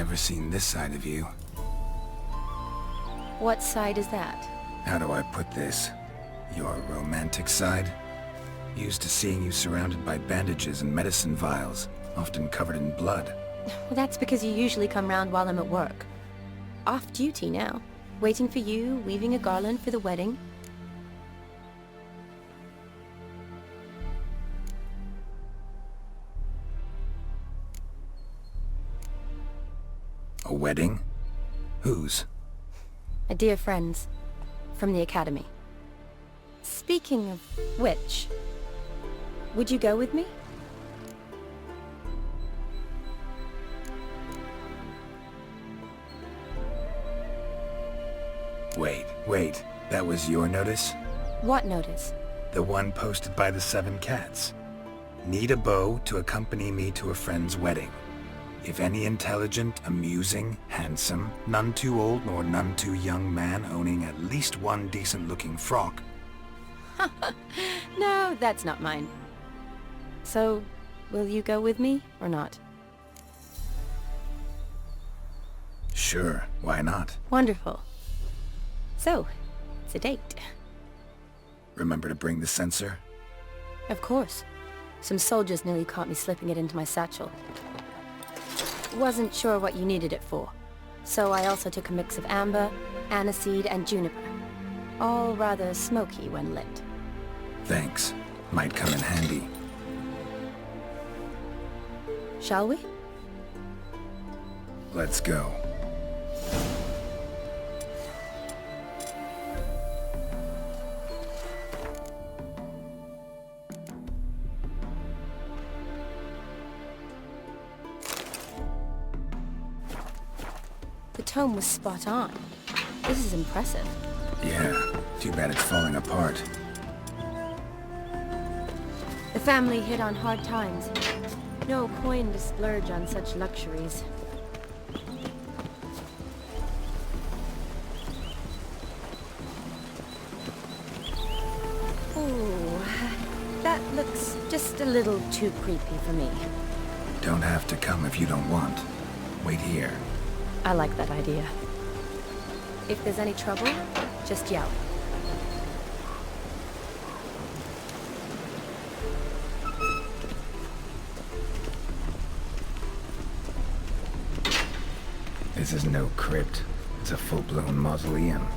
never seen this side of you. What side is that? How do I put this? Your romantic side? Used to seeing you surrounded by bandages and medicine vials, often covered in blood. Well, that's because you usually come round while I'm at work. Off duty now. Waiting for you, weaving a garland for the wedding. A wedding? Whose? A dear friend's. From the academy. Speaking of which, would you go with me? Wait, that was your notice? What notice? The one posted by the 7 Cats. Need a beau to accompany me to a friend's wedding. If any intelligent, amusing, handsome, none too old nor none too young man owning at least one decent-looking frock. No, that's not mine. So, will you go with me, or not? Sure, why not? Wonderful. So, it's a date. Remember to bring the censer? Of course. Some soldiers nearly caught me slipping it into my satchel. Wasn't sure what you needed it for, so I also took a mix of amber, aniseed, and juniper. All rather smoky when lit. Thanks. Might come in handy. Shall we? Let's go. The tome was spot on. This is impressive. Yeah, too bad it's falling apart. The family hit on hard times. No coin to splurge on such luxuries. Ooh, that looks just a little too creepy for me. Don't have to come if you don't want. Wait here. I like that idea. If there's any trouble, just yell. This is no crypt. It's a full-blown mausoleum.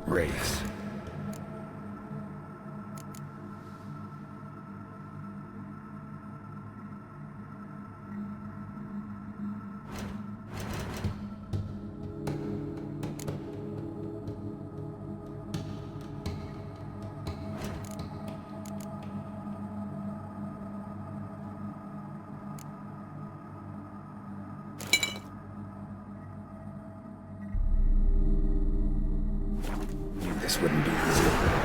Wraiths. This wouldn't be easy.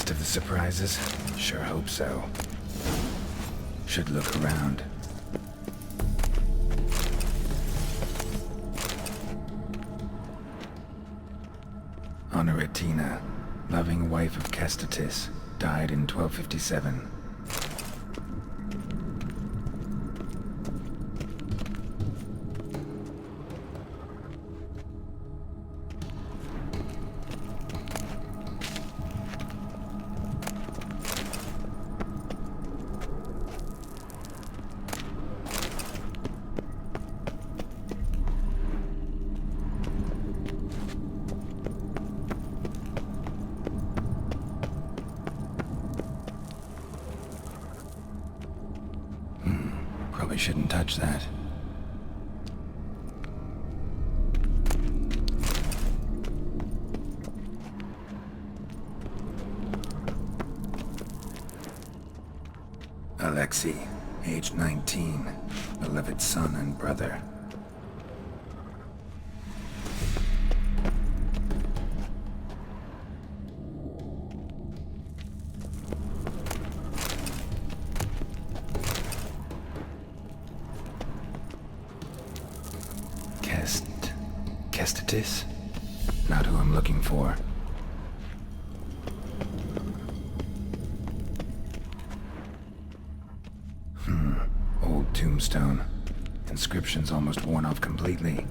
last of the surprises? Sure hope so. Should look around. Honoratina, loving wife of Kestatis, died in 1257. Probably shouldn't touch that. Alexei, age 19, beloved son and brother. Kestatis? Not who I'm looking for. Old tombstone. Inscription's almost worn off completely.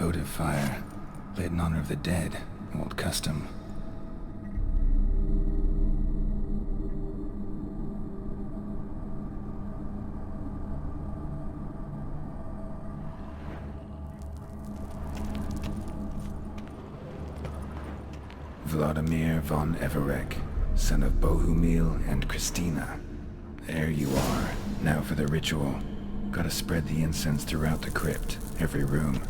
votive fire, lit in honor of the dead, old custom. Vladimir von Everek, son of Bohumil and Christina. There you are. Now for the ritual. Gotta spread the incense throughout the crypt, every room.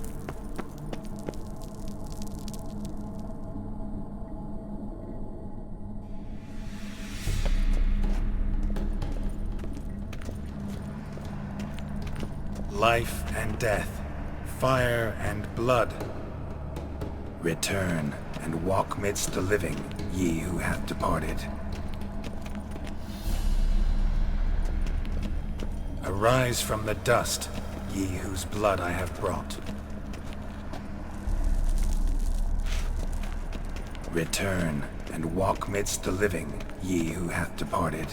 Life and death, fire and blood. Return and walk midst the living, ye who have departed. Arise from the dust, ye whose blood I have brought. Return and walk midst the living, ye who hath departed.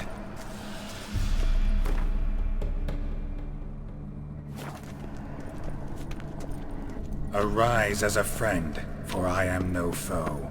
Arise as a friend, for I am no foe.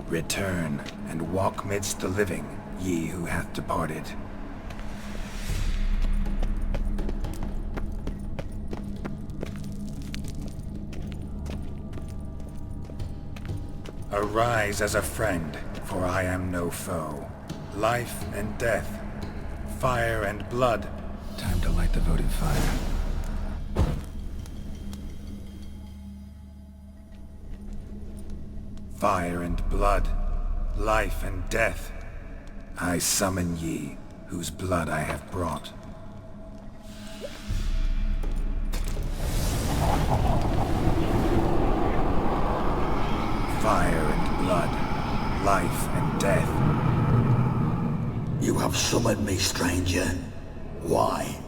Return and walk midst the living, ye who hath departed. Arise as a friend, for I am no foe. Life and death, fire and blood. Time to light the votive fire. Fire and blood, life and death. I summon ye, whose blood I have brought. Fire and blood, life and death. You have summoned me, stranger. Why?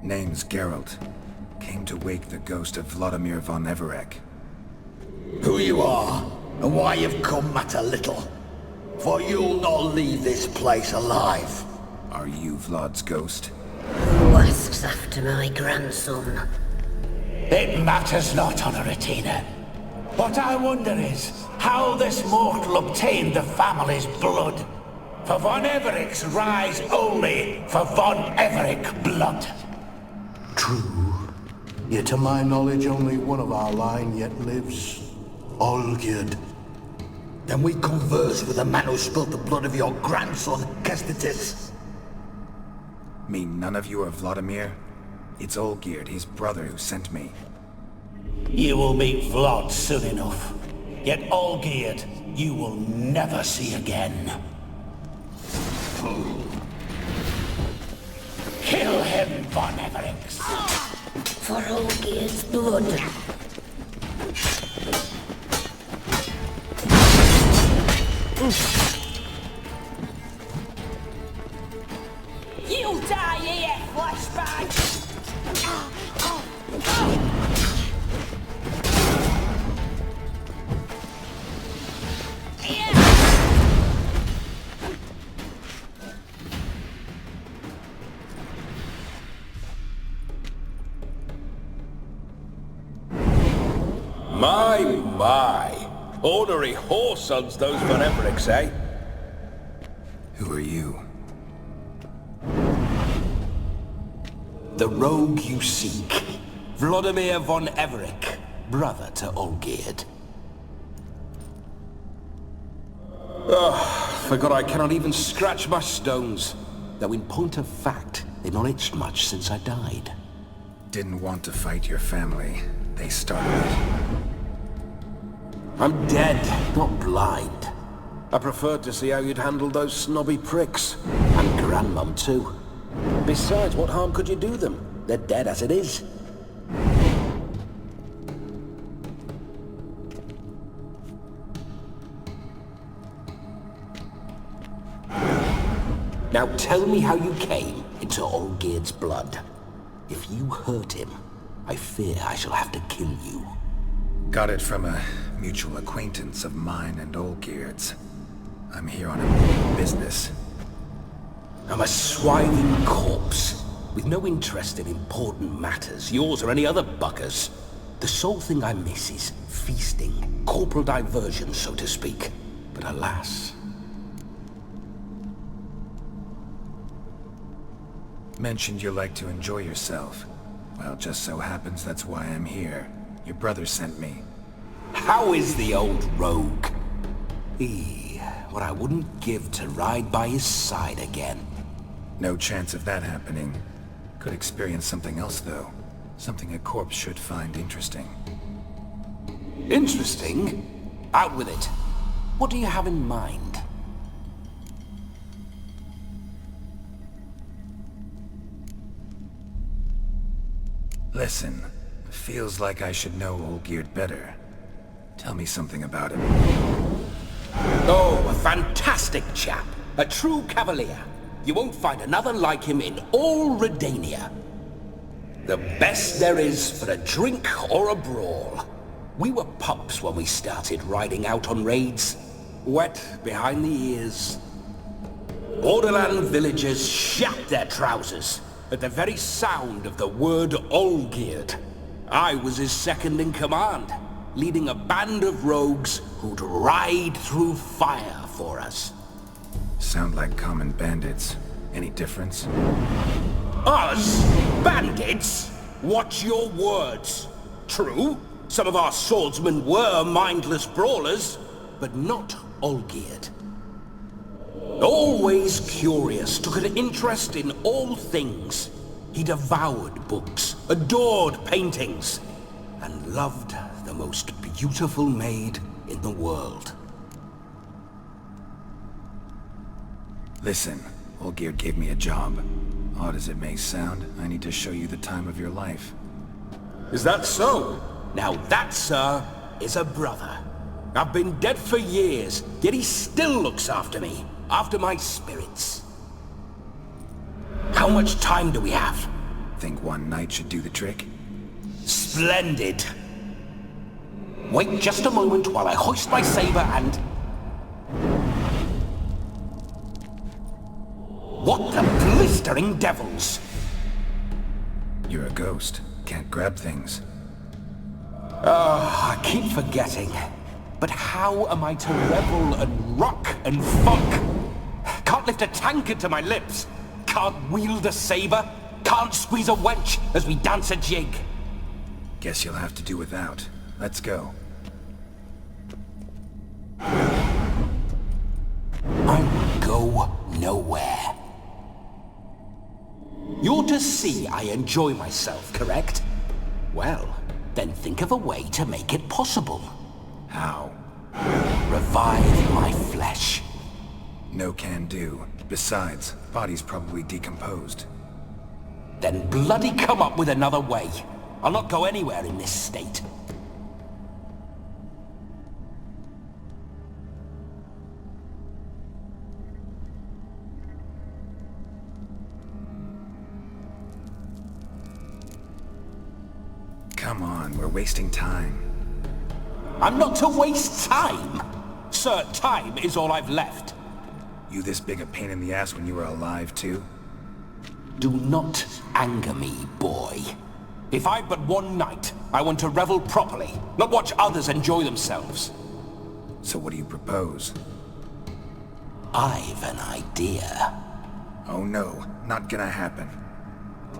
Name's Geralt. Came to wake the ghost of Vladimir von Everek. Who you are, and why you've come matter little. For you'll not leave this place alive. Are you Vlad's ghost? Who asks after my grandson? It matters not, Honoratina. What I wonder is how this mortal obtained the family's blood. For von Everek's rise only for von Everek blood. True. Yet to my knowledge only one of our line yet lives. Olgierd. Then we converse with the man who spilled the blood of your grandson, Kestitis. Mean none of you are Vladimir? It's Olgierd, his brother, who sent me. You will meet Vlad soon enough. Yet Olgierd, you will never see again. Kill him, von Everek. For Olgierd's blood. You die here, flashbang! My. Ornery whoresons those Von Evericks, eh? Who are you? The rogue you seek. Vladimir von Everec, brother to Olgierd. Forgot I cannot even scratch my stones. Though in point of fact, they've not itched much since I died. Didn't want to fight your family. They started it. I'm dead, not blind. I preferred to see how you'd handle those snobby pricks. And Grandmum, too. Besides, what harm could you do them? They're dead as it is. Now tell me how you came into Olgierd's blood. If you hurt him, I fear I shall have to kill you. Got it from a mutual acquaintance of mine and Olgierd's. I'm here on a business. I'm a swiving corpse, with no interest in important matters, yours or any other buggers. The sole thing I miss is feasting, corporal diversion, so to speak. But alas... Mentioned you like to enjoy yourself. Well, just so happens that's why I'm here. Your brother sent me. How is the old rogue? What I wouldn't give to ride by his side again. No chance of that happening. Could experience something else, though. Something a corpse should find interesting. Interesting? Out with it. What do you have in mind? Listen, feels like I should know Olgierd better. Tell me something about him. Oh, a fantastic chap. A true cavalier. You won't find another like him in all Redania. The best there is for a drink or a brawl. We were pups when we started riding out on raids. Wet behind the ears. Borderland villagers shat their trousers at the very sound of the word Olgierd. I was his second in command, leading a band of rogues who'd ride through fire for us. Sound like common bandits. Any difference? Us? Bandits? Watch your words. True, some of our swordsmen were mindless brawlers, but not Olgierd. Always curious, took an interest in all things. He devoured books, adored paintings, and loved the most beautiful maid in the world. Listen, Olgierd gave me a job. Odd as it may sound, I need to show you the time of your life. Is that so? Now that, sir, is a brother. I've been dead for years, yet he still looks after me, after my spirits. How much time do we have? Think one night should do the trick? Splendid. Wait just a moment while I hoist my saber and... What the blistering devils? You're a ghost. Can't grab things. I keep forgetting. But how am I to revel and rock and funk? Can't lift a tankard to my lips. Can't wield a saber. Can't squeeze a wench as we dance a jig. Guess you'll have to do without. Let's go. I will go nowhere. You're to see I enjoy myself, correct? Well, then think of a way to make it possible. How? Revive my flesh. No can do. Besides, body's probably decomposed. Then bloody come up with another way. I'll not go anywhere in this state. Come on, we're wasting time. I'm not to waste time. Sir, time is all I've left. You this big a pain in the ass when you were alive, too? Do not anger me, boy. If I've but one night, I want to revel properly, not watch others enjoy themselves. So what do you propose? I've an idea. Oh no, not gonna happen.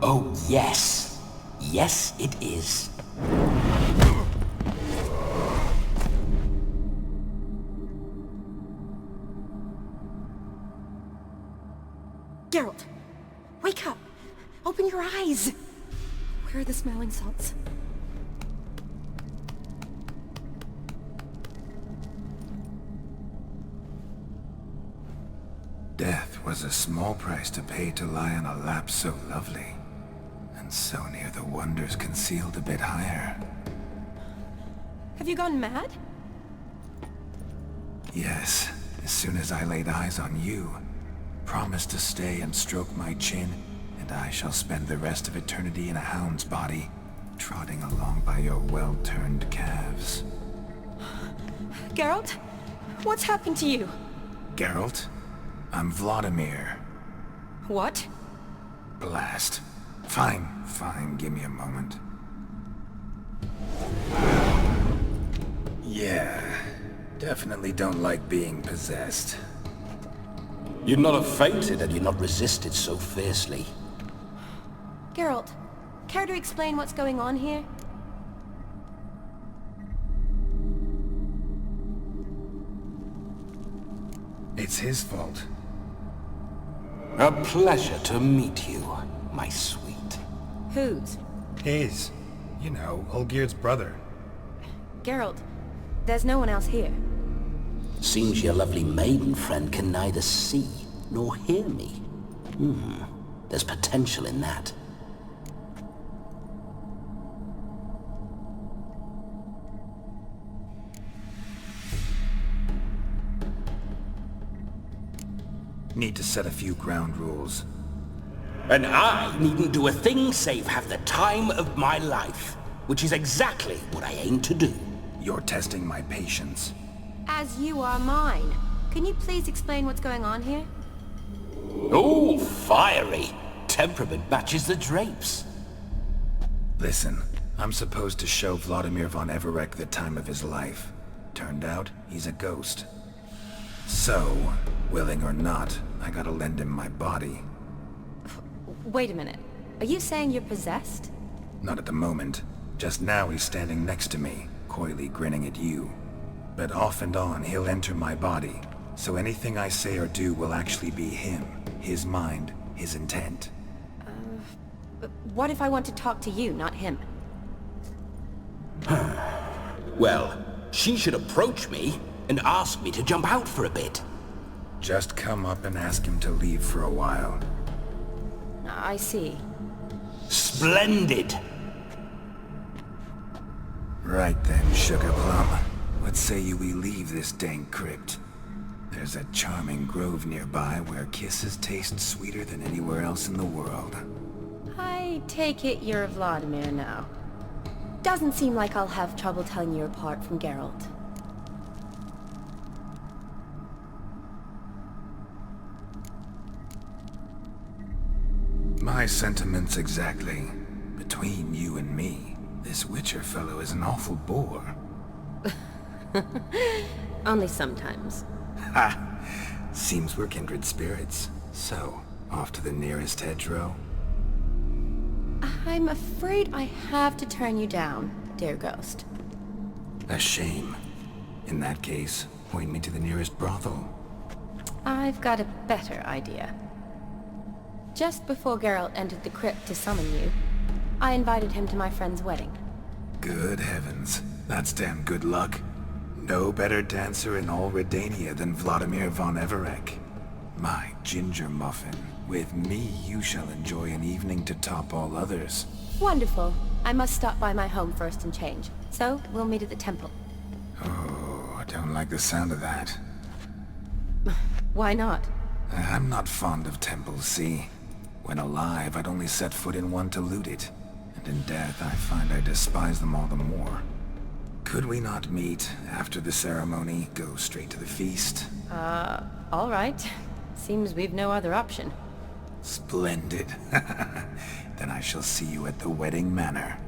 Oh, yes. Yes, it is. Geralt! Wake up! Open your eyes! Where are the smelling salts? Death was a small price to pay to lie on a lap so lovely, and so near the wonders concealed a bit higher. Have you gone mad? Yes, as soon as I laid eyes on you, promise to stay and stroke my chin, and I shall spend the rest of eternity in a hound's body, trotting along by your well-turned calves. Geralt? What's happened to you? Geralt? I'm Vladimir. What? Blast. Fine, give me a moment. Yeah, definitely don't like being possessed. You'd not have fainted had you not resisted so fiercely. Geralt, care to explain what's going on here? It's his fault. A pleasure to meet you, my sweet. Whose? His. You know, Olgerd's brother. Geralt, there's no one else here. Seems your lovely maiden friend can neither see nor hear me. There's potential in that. Need to set a few ground rules. And I needn't do a thing save have the time of my life, which is exactly what I aim to do. You're testing my patience. As you are mine. Can you please explain what's going on here? Oh, fiery! Temperament matches the drapes. Listen, I'm supposed to show Vladimir von Everec the time of his life. Turned out, he's a ghost. So, willing or not, I gotta lend him my body. Wait a minute. Are you saying you're possessed? Not at the moment. Just now he's standing next to me, coyly grinning at you. But off and on, he'll enter my body. So anything I say or do will actually be him. His mind, his intent. What if I want to talk to you, not him? Well, she should approach me and ask me to jump out for a bit. Just come up and ask him to leave for a while. I see. Splendid! Right then, Sugar Plum. What say you we leave this dank crypt? There's a charming grove nearby where kisses taste sweeter than anywhere else in the world. I take it you're Vladimir now. Doesn't seem like I'll have trouble telling you apart from Geralt. My sentiments exactly. Between you and me, this Witcher fellow is an awful bore. Only sometimes. Ha! Seems we're kindred spirits. So, off to the nearest hedgerow? I'm afraid I have to turn you down, dear ghost. A shame. In that case, point me to the nearest brothel. I've got a better idea. Just before Geralt entered the crypt to summon you, I invited him to my friend's wedding. Good heavens. That's damn good luck. No better dancer in all Redania than Vladimir von Everec. My ginger muffin. With me, you shall enjoy an evening to top all others. Wonderful. I must stop by my home first and change. So, we'll meet at the temple. Oh, I don't like the sound of that. Why not? I'm not fond of temples, see? When alive, I'd only set foot in one to loot it. And in death, I find I despise them all the more. Could we not meet after the ceremony, go straight to the feast? All right. Seems we've no other option. Splendid. Then I shall see you at the wedding manor.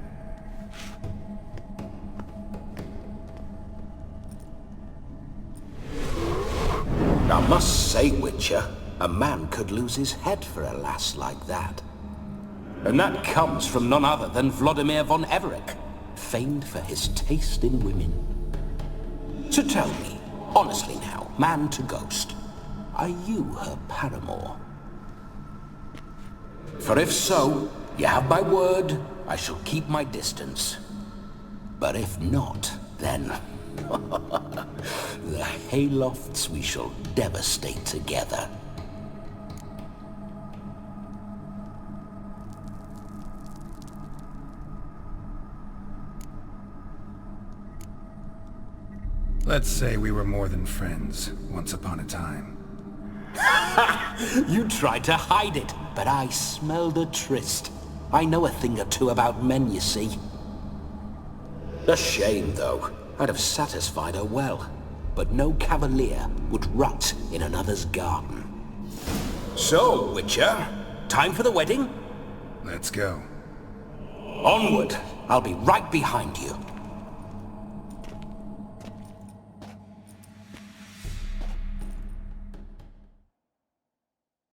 I must say, Witcher, a man could lose his head for a lass like that. And that comes from none other than Vladimir von Everec, famed for his taste in women. So tell me, honestly now, man to ghost, are you her paramour? For if so, you have my word, I shall keep my distance. But if not, then... the Haylofts we shall devastate together. Let's say we were more than friends, once upon a time. You tried to hide it, but I smelled a tryst. I know a thing or two about men, you see. A shame, though. I'd have satisfied her well, but no cavalier would rot in another's garden. So, Witcher, time for the wedding? Let's go. Onward! I'll be right behind you.